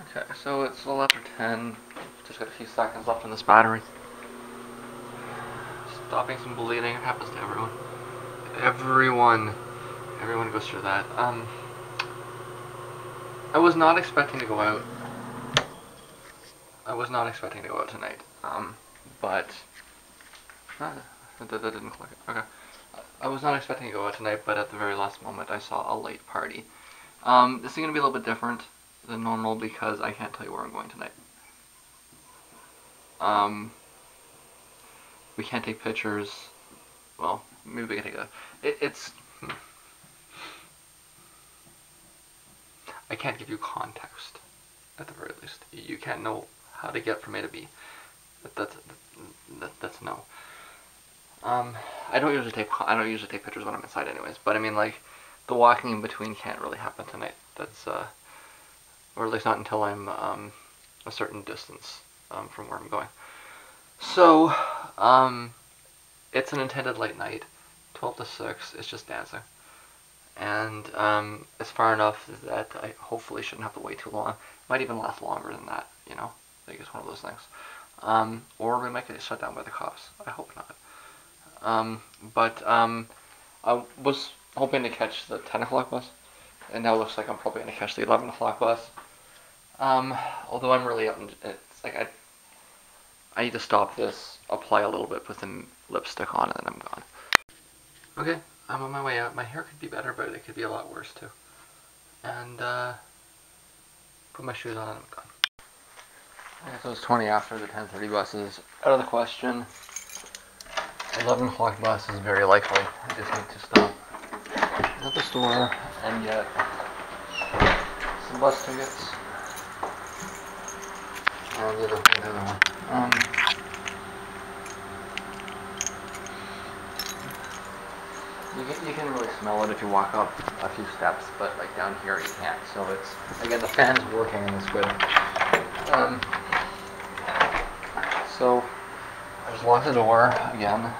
Okay, so it's 11:10. Just got a few seconds left in this battery. Stopping some bleeding. It happens to everyone. Everyone goes through that. I was not expecting to go out. I was not expecting to go out tonight. But that didn't click. Okay. I was not expecting to go out tonight, but at the very last moment, I saw a late party. This is gonna be a little bit different than normal because I can't tell you where I'm going tonight. We can't take pictures. Well, maybe we can take a. It's. I can't give you context, at the very least. You can't know how to get from A to B. That's no. I don't usually take pictures when I'm inside, anyways. But I mean, like, the walking in between can't really happen tonight. That's or at least not until I'm a certain distance from where I'm going. So, it's an intended late night, 12 to 6. It's just dancing. And it's far enough that I hopefully shouldn't have to wait too long. Might even last longer than that, you know? I think it's one of those things. Or we might get shut down by the cops. I hope not. I was hoping to catch the 10 o'clock bus, and now it looks like I'm probably going to catch the 11 o'clock bus. Although I'm really up, it's like I need to stop this, apply a little bit, put some lipstick on, and then I'm gone. Okay, I'm on my way out. My hair could be better, but it could be a lot worse too. And put my shoes on and I'm gone. Okay, so it's 20 after. The 10:30 bus is out of the question. 11 o'clock bus is very likely. I just need to stop at the store and get some bus tickets. And the other one. You can really smell it if you walk up a few steps, but like down here you can't. So it's, again, the fan's working and it's good. So I just locked the door again.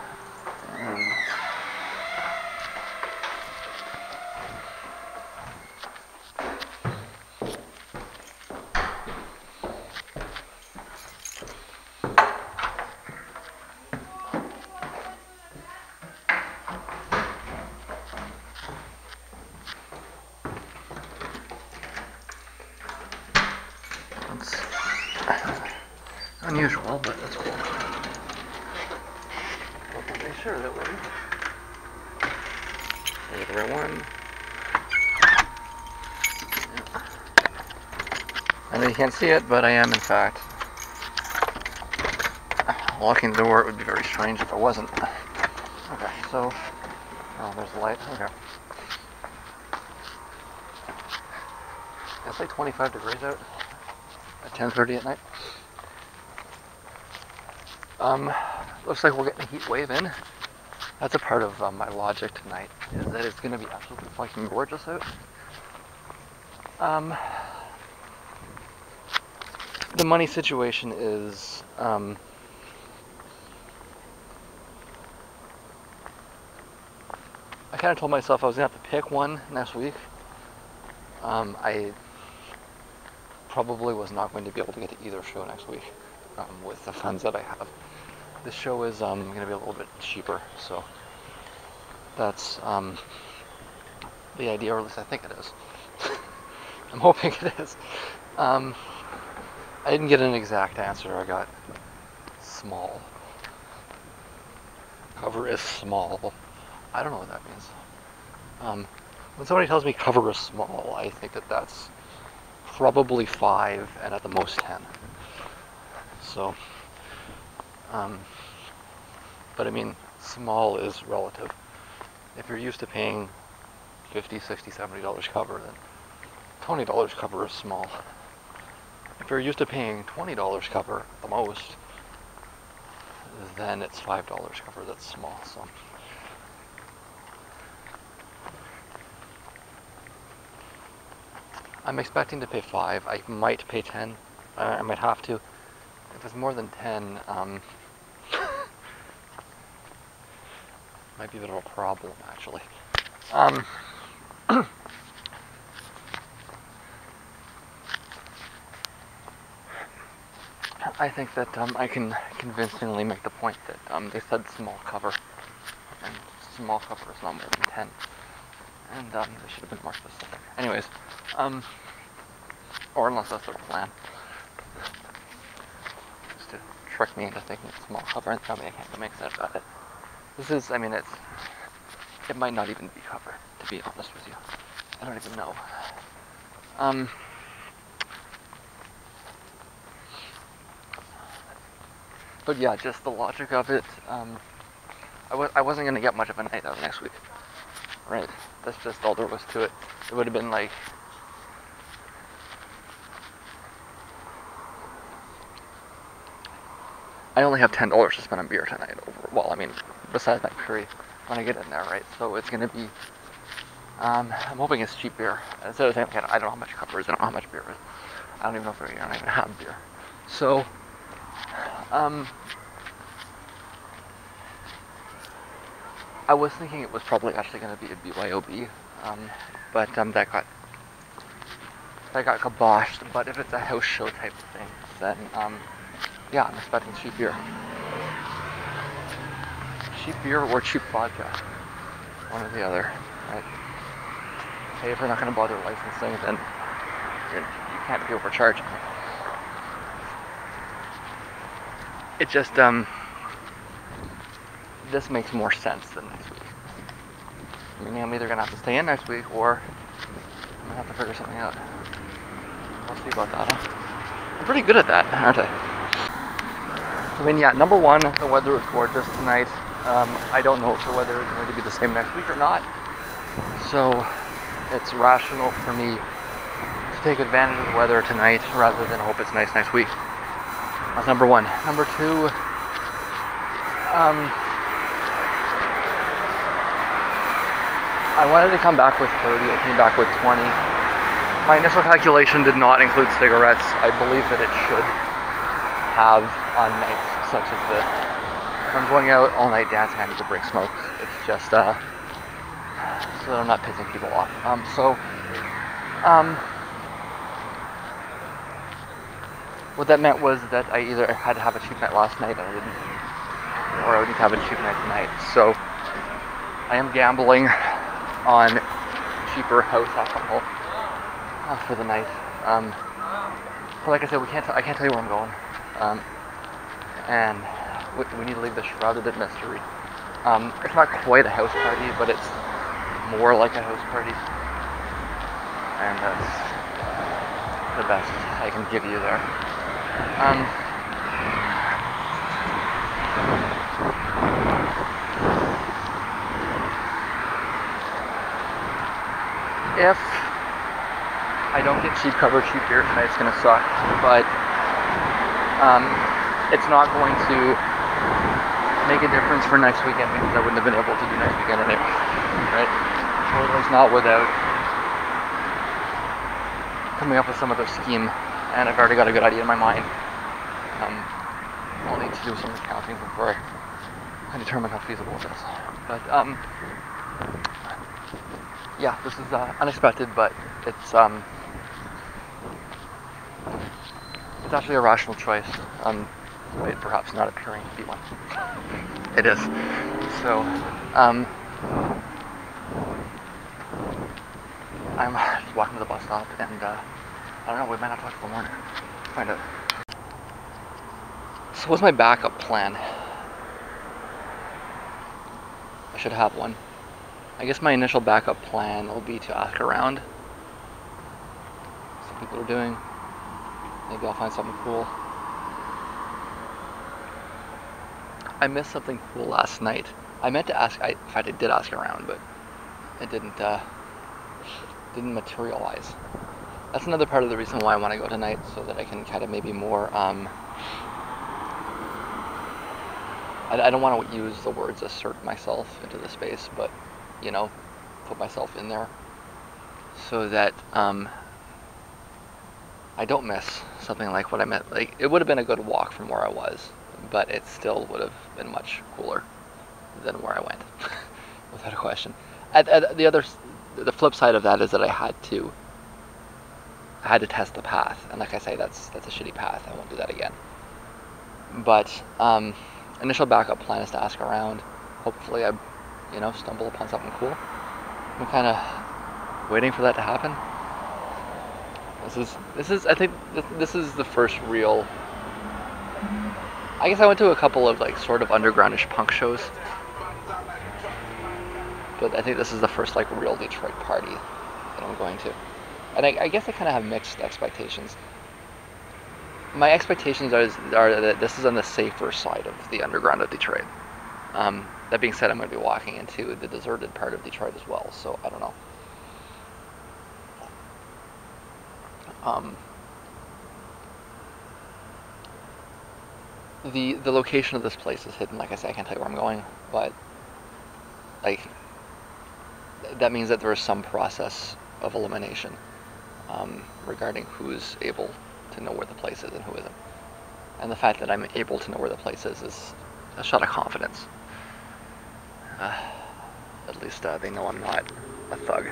It's unusual, but that's cool. Make sure that way. Get the right one. I know you can't see it, but I am in fact locking the door. It would be very strange if I wasn't. Okay, so there's the light. Okay. It's like 25 degrees out at 10:30 at night. Looks like we're getting a heat wave in. That's a part of my logic tonight, is that it's going to be absolutely fucking gorgeous out. The money situation is, I kind of told myself I was going to have to pick one next week. I probably was not going to be able to get to either show next week with the funds that I have. This show is going to be a little bit cheaper, so that's the idea, or at least I think it is. I'm hoping it is. I didn't get an exact answer. I got small. Cover is small. I don't know what that means. When somebody tells me cover is small, I think that that's probably 5 and at the most 10. So, but I mean, small is relative. If you're used to paying $50, $60, $70 cover, then $20 cover is small. If you're used to paying $20 cover at the most, then it's $5 cover that's small. So I'm expecting to pay 5. I might pay 10. I might have to. If it's more than 10, might be a bit of a problem, actually. I think that I can convincingly make the point that they said small cover, and small cover is not more than 10, and they should have been more specific. Anyways, or unless that's their plan, just to trick me into thinking it's small cover and tell me I can't get excited about it. This is, I mean, it might not even be cover, to be honest with you. I don't even know. But yeah, just the logic of it. I wasn't gonna get much of a night out next week, right? That's just all there was to it. It would have been like, I only have $10 to spend on beer tonight. Well, I mean, besides my curry, when I get in there, right? So it's gonna be. I'm hoping it's cheap beer. Instead of saying, like, I don't know how much cover is, I don't know how much beer is. I don't even know if I don't even have beer. So, I was thinking it was probably actually going to be a BYOB, but that got kiboshed. But if it's a house show type of thing, then yeah, I'm expecting cheap beer. Cheap beer or cheap vodka, one or the other, right? Hey, if we're not going to bother licensing, then you can't be overcharging. It just this makes more sense than next week. Meaning I'm either gonna have to stay in next week or I'm gonna have to figure something out. We'll see about that. Huh? I'm pretty good at that, aren't I? I mean, yeah, number one, the weather is gorgeous tonight. I don't know if the weather is going to be the same next week or not. So it's rational for me to take advantage of the weather tonight rather than hope it's nice next week. That's number one. Number two, I wanted to come back with 30, I came back with 20. My initial calculation did not include cigarettes. I believe that it should have on nights such as this. If I'm going out all night dancing, I need to break smoke. It's just, so that I'm not pissing people off. What that meant was that I either had to have a cheap night last night and I didn't, or I would need to have a cheap night tonight. So I am gambling on cheaper house alcohol for the night. But like I said, I can't tell you where I'm going, and we need to leave this shrouded in mystery. It's not quite a house party, but it's more like a house party, and that's the best I can give you there. If I don't get cheap cover, cheap beer tonight, it's gonna suck, but it's not going to make a difference for next weekend because I wouldn't have been able to do next weekend anyway, right? Or at least not without coming up with some other scheme, and I've already got a good idea in my mind. I'll need to do some accounting before I determine how feasible it is. But yeah, this is unexpected, but it's actually a rational choice, despite perhaps not appearing to be one. It is. So, I'm just walking to the bus stop, and I don't know, we might not talk till morning. Find out. So what's my backup plan? I should have one. I guess my initial backup plan will be to ask around. Some people are doing. Maybe I'll find something cool. I missed something cool last night. I meant to ask. In fact, I did ask around, but it didn't materialize. That's another part of the reason why I want to go tonight, so that I can kind of maybe more. I don't want to use the words assert myself into the space, but you know, put myself in there, so that I don't miss something like what I meant. Like, it would have been a good walk from where I was, but it still would have been much cooler than where I went, without a question. The flip side of that is that I had to test the path, and like I say, that's a shitty path. I won't do that again. But initial backup plan is to ask around. Hopefully, I stumble upon something cool. I'm kind of waiting for that to happen. I think this is the first real. I guess I went to a couple of like sort of undergroundish punk shows, but I think this is the first like real Detroit party that I'm going to. And I guess I kind of have mixed expectations. My expectations are that this is on the safer side of the underground of Detroit. That being said, I'm going to be walking into the deserted part of Detroit as well, so I don't know. The location of this place is hidden. Like I said, I can't tell you where I'm going, but like that means that there is some process of elimination regarding who's able to know where the place is and who isn't. And the fact that I'm able to know where the place is a shot of confidence. At least they know I'm not a thug,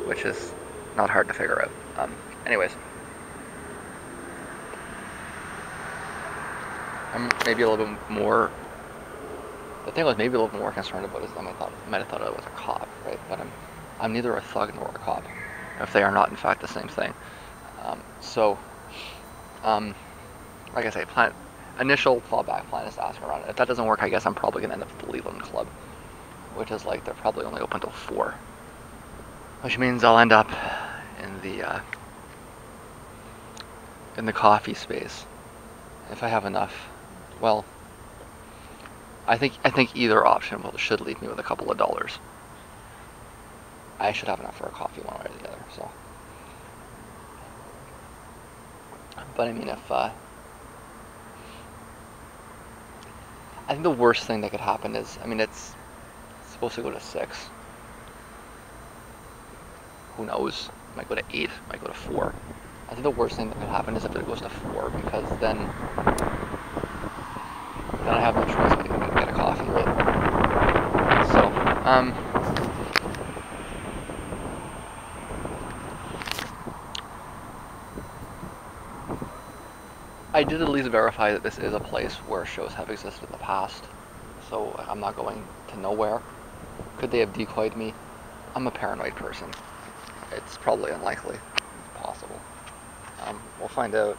which is not hard to figure out. Anyways, I'm maybe a little bit more. The thing I was maybe a little bit more concerned about is I might have thought I was a cop, right? But I'm neither a thug nor a cop, if they are not in fact the same thing. Like I say, initial fallback plan is to ask around. If that doesn't work, I guess I'm probably gonna end up at the Leland Club, which is like they're probably only open till 4, which means I'll end up in the coffee space if I have enough. Well, I think either option should leave me with a couple of dollars. I should have enough for a coffee one way or the other. So, but I mean, if I think the worst thing that could happen is, I mean, it's supposed to go to 6. Who knows? It might go to 8. It might go to 4. I think the worst thing that could happen is if it goes to 4, because then I have no choice but to get a coffee, right? So, I did at least verify that this is a place where shows have existed in the past, so I'm not going to nowhere. Could they have decoyed me? I'm a paranoid person. It's probably unlikely. It's possible. We'll find out.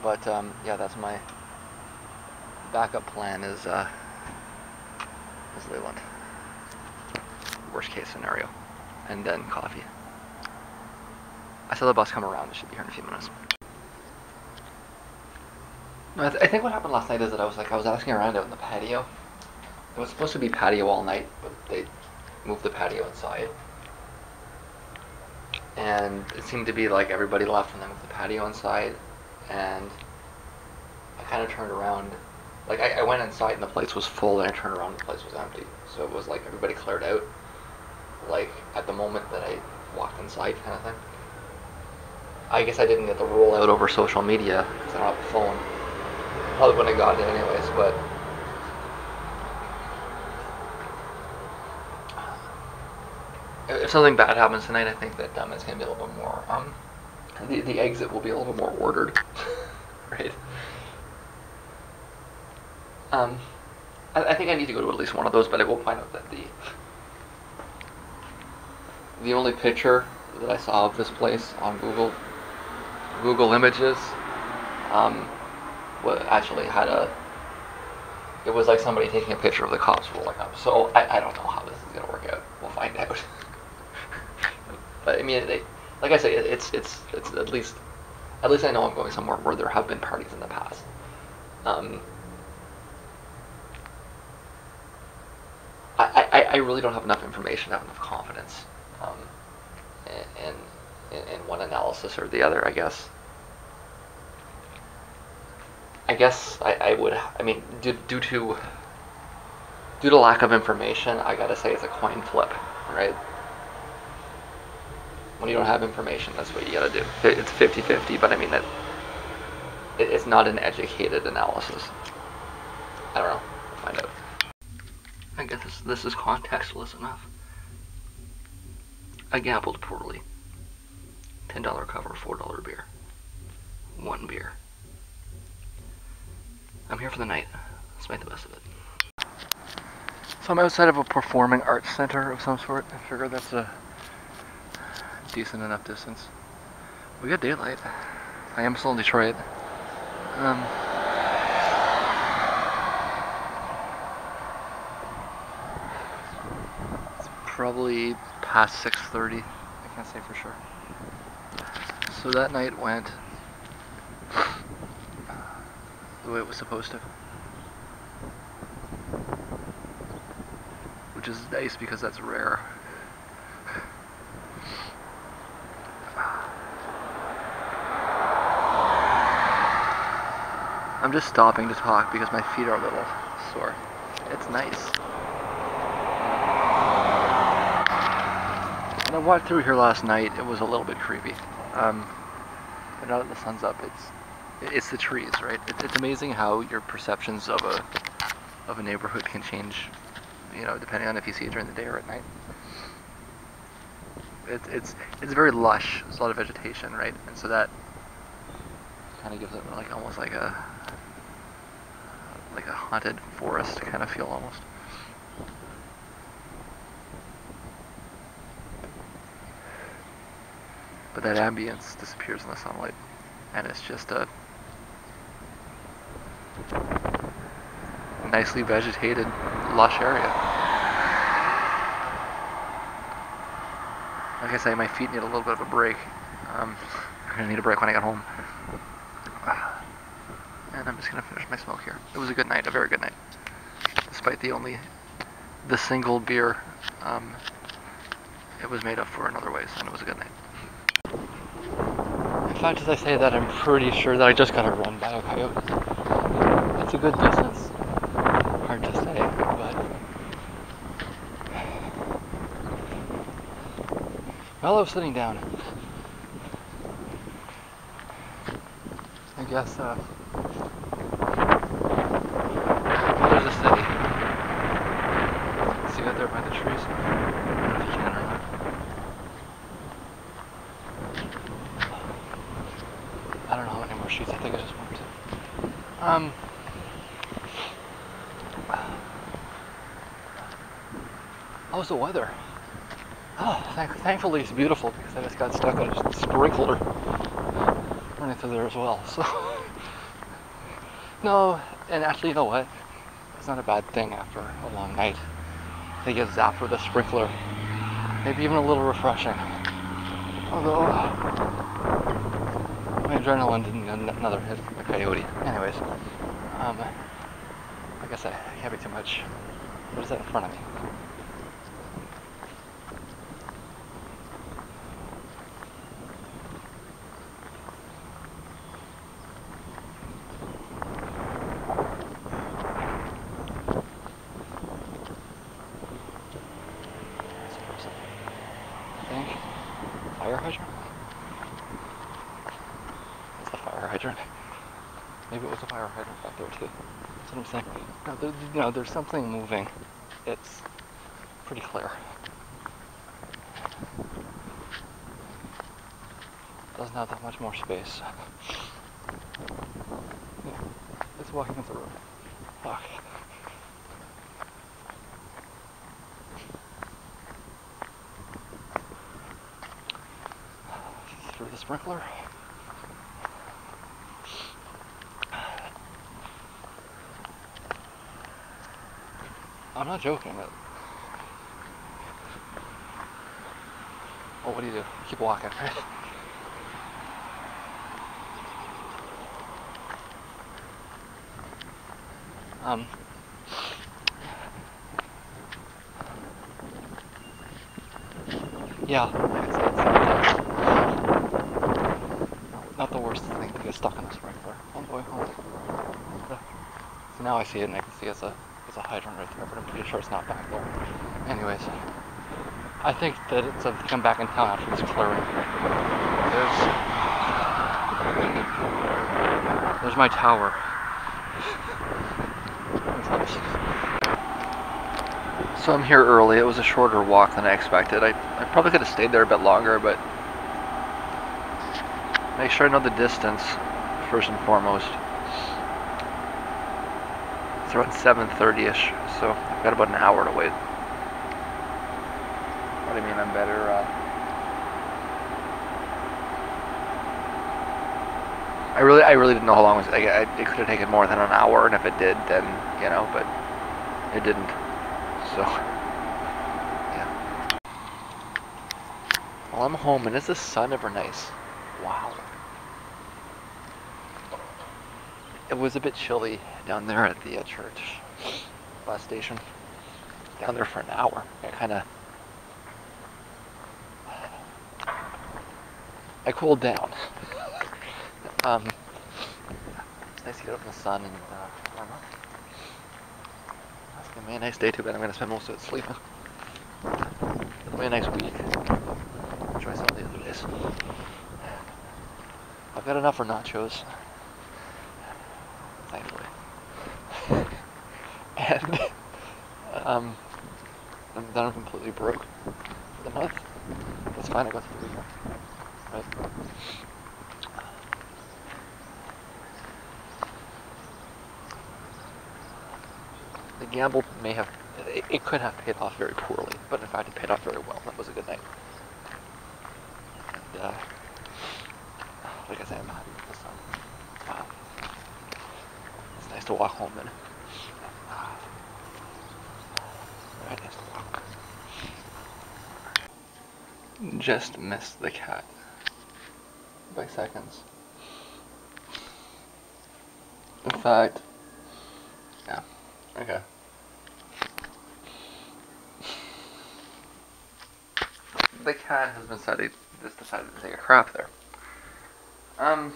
But yeah, that's my backup plan is Leland. Worst case scenario. And then coffee. I saw the bus come around. It should be here in a few minutes. No, I think what happened last night is that I was asking around out in the patio. It was supposed to be patio all night, but they moved the patio inside. And it seemed to be like everybody left when they moved the patio inside. And I kind of turned around. Like, I went inside and the place was full, and I turned around and the place was empty. So it was like everybody cleared out, like, at the moment that I walked inside, kind of thing. I guess I didn't get the roll out over social media because I don't have a phone. Probably wouldn't have gotten it anyways, but if something bad happens tonight, I think that it's going to be a little bit more, the exit will be a little bit more ordered, right? I think I need to go to at least one of those, but I will point out that the only picture that I saw of this place on Google Images, actually had it was like somebody taking a picture of the cops rolling up. So I don't know how this is going to work out. We'll find out. But I mean, like I say, it's at least I know I'm going somewhere where there have been parties in the past. I really don't have enough information, I have enough confidence in one analysis or the other, I guess. I would, I mean, due to lack of information, I gotta say it's a coin flip, right? When you don't have information, that's what you gotta do. It's 50-50, but I mean, it's not an educated analysis. I don't know. We'll find out. I guess this is contextless enough. I gambled poorly. $10 cover, $4 beer. 1 beer. I'm here for the night. Let's make the best of it. So I'm outside of a performing arts center of some sort. I figure that's a decent enough distance. We got daylight. I am still in Detroit. It's probably past 6:30. I can't say for sure. So that night went the way it was supposed to. Which is nice because that's rare. I'm just stopping to talk because my feet are a little sore. It's nice. When I walked through here last night, it was a little bit creepy. But now that the sun's up, it's the trees, right? It's amazing how your perceptions of a neighborhood can change, you know, depending on if you see it during the day or at night. It's very lush. There's a lot of vegetation, right? And so that kind of gives it like almost like a haunted forest kind of feel almost. But that ambience disappears in the sunlight, and it's just a nicely vegetated, lush area. Like I say, my feet need a little bit of a break. I'm gonna need a break when I get home. And I'm just gonna finish my smoke here. It was a good night, a very good night. Despite the single beer, it was made up for in other ways, and it was a good night. In fact, as I say that, I'm pretty sure that I just got run by a coyote. It's a good distance. Hard to say, but... Well, I was sitting down. I guess, there's a city. See out there by the trees? I don't know if you can or not. I don't know how many more sheets. I think it's just one or two. How's the weather? Oh, thankfully it's beautiful because I just got stuck on a sprinkler running through there as well. So no, and actually, you know what? It's not a bad thing after a long night to get zapped with a sprinkler. Maybe even a little refreshing. Although my adrenaline didn't get another hit from a coyote. Anyways, I guess I can't be too much. What is that in front of me? Fire hydrant? It's a fire hydrant. Maybe it was a fire hydrant back there too. That's what I'm saying. No, there's something moving. It's pretty clear. Doesn't have that much more space. Yeah, it's walking up the road. Fuck. Through the sprinkler. I'm not joking. Oh, what do? You keep walking, right? Yeah, not the worst thing to get stuck in a sprinkler on the way home. So now I see it and I can see it's a hydrant right there, but I'm pretty sure it's not back there. Anyways, I think that it's to come back in town after this clearing. There's my tower. So I'm here early. It was a shorter walk than I expected. I probably could have stayed there a bit longer, but make sure I know the distance first and foremost. It's around 7:30ish, so I've got about an hour to wait. What do you mean I'm better? I really didn't know how long it was. It could have taken more than an hour, and if it did, then but it didn't. So yeah. Well, I'm home, and is the sun ever nice? Wow. It was a bit chilly down there at the church bus station. Down there for an hour. I cooled down. It's nice to get up in the sun and warm up. It's gonna be a nice day too, but I'm gonna spend most of it sleeping. It'll be a nice week. Enjoy some of the other days. I've got enough for nachos. Thankfully. And then I'm completely broke for the month. That's fine, I go through the weekend. Right? The gamble may have, it could have paid off very poorly, but in fact it paid off very well. That was a good night. And, like I said, I'm happy with the sun. It's nice to walk home then. Very nice to walk. Just missed the cat by seconds. In fact, yeah, okay. The cat has decided to take a crap there. I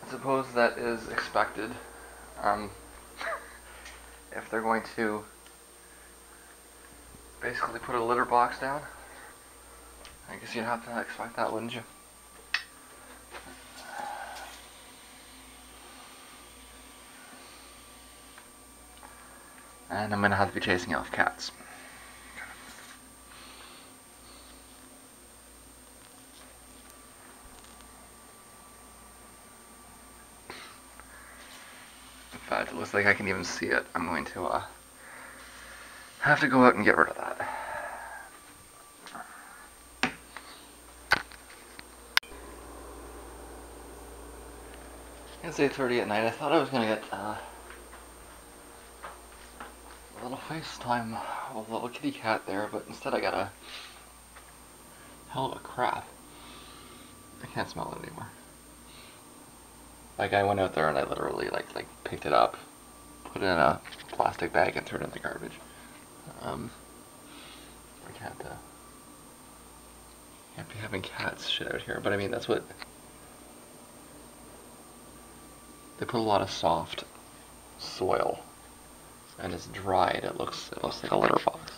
suppose that is expected. If they're going to basically put a litter box down, I guess you'd have to expect that, wouldn't you? And I'm gonna have to be chasing off cats. In fact, it looks like I can even see it. I'm going to have to go out and get rid of that. It's 8:30 at night. I thought I was gonna get a little FaceTime with a little kitty cat there, but instead I got a hell of a crap. I can't smell it anymore. Like, I went out there and I literally like picked it up, put it in a plastic bag and threw it in the garbage. We can't be having cats shit out here, but I mean that's what they put, a lot of soft soil, and it's dried. It looks like a litter box.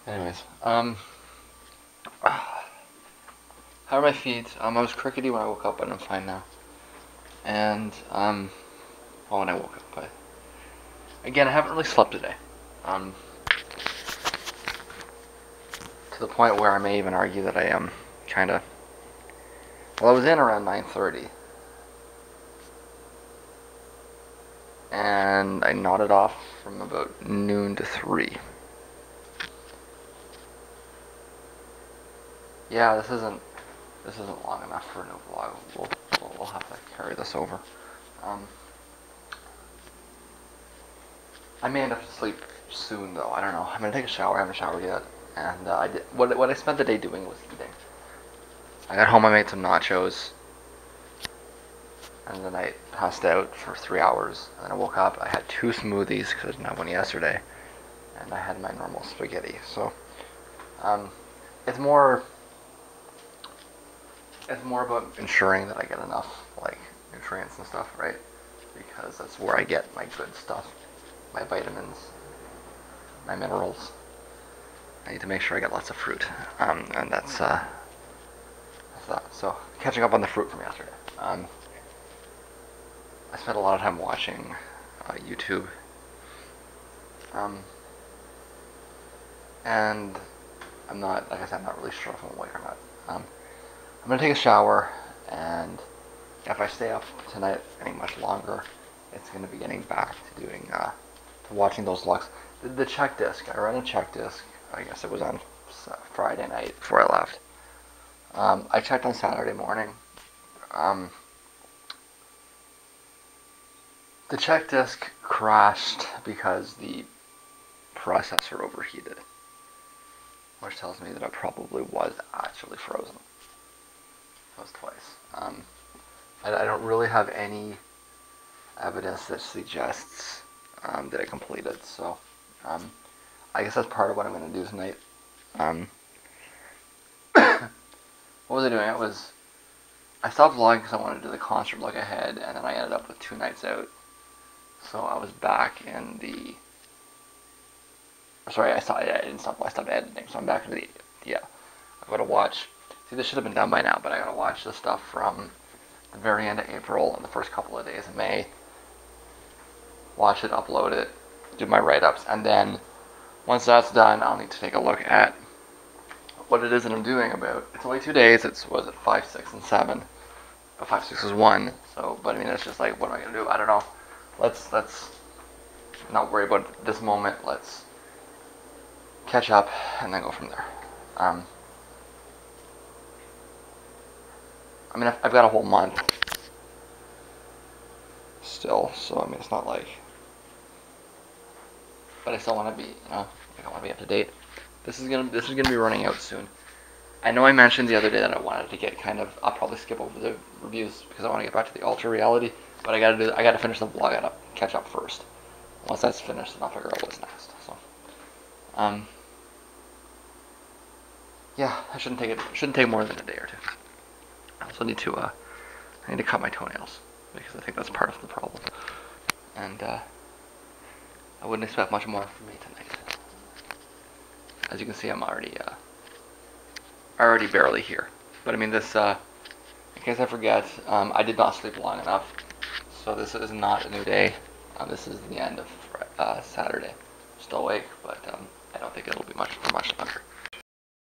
Anyways, how are my feet? I was crickety when I woke up, but I'm fine now. And well, when I woke up, again, I haven't really slept today. To the point where I may even argue that I am kind of. Well, I was in around 9:30. And I nodded off from about noon to 3. Yeah, this isn't long enough for a new vlog. We'll have to carry this over. I may end up to sleep soon though. I don't know. I'm gonna take a shower. I haven't showered yet, and what I spent the day doing was eating. I got home. I made some nachos. And then I passed out for 3 hours. And then I woke up. I had 2 smoothies because I didn't have one yesterday. And I had my normal spaghetti. So, it's more about ensuring that I get enough, like, nutrients and stuff, right? Because that's where I get my good stuff. My vitamins, my minerals. I need to make sure I get lots of fruit. And that's that. So, catching up on the fruit from yesterday. I spent a lot of time watching YouTube, and I'm not, like I said, I'm not really sure if I'm awake or not. I'm gonna take a shower, and if I stay up tonight any much longer, it's gonna be getting back to doing to watching those vlogs. The check disc. I ran a check disc. I guess it was on Friday night before I left. I checked on Saturday morning. The check disk crashed because the processor overheated, which tells me that it probably was actually frozen. That was twice. I don't really have any evidence that suggests that it completed, so I guess that's part of what I'm going to do tonight. What was I doing? I stopped vlogging because I wanted to do the concert look ahead, and then I ended up with 2 nights out. So I was back in the. Sorry, I didn't stop. I stopped editing, so I'm back in the. Yeah, I gotta watch. See, this should have been done by now, but I gotta watch the stuff from the very end of April and the first couple of days of May. Watch it, upload it, do my write-ups, and then once that's done, I'll need to take a look at what it is that I'm doing about. It's only 2 days. It's was it 5, 6, and 7. But 5, 6 is 1. So, but I mean, it's just like, what am I gonna do? I don't know. Let's not worry about this moment. Let's catch up and then go from there. I mean, I've got a whole month still, so I mean, it's not like. But I still want to be, I want to be up to date. This is gonna be running out soon. I know I mentioned the other day that I wanted to get I'll probably skip over the reviews because I want to get back to the Ultra Reality. But I gotta finish the vlog. I gotta catch up first. Once that's finished, then I'll figure out what's next. So, yeah, I shouldn't take more than a day or 2. I also need to cut my toenails because I think that's part of the problem. And I wouldn't expect much more from me tonight. As you can see, I'm already barely here. But I mean, this, in case I forget, I did not sleep long enough. So this is not a new day. This is the end of Saturday. Still awake, but I don't think it'll be much longer.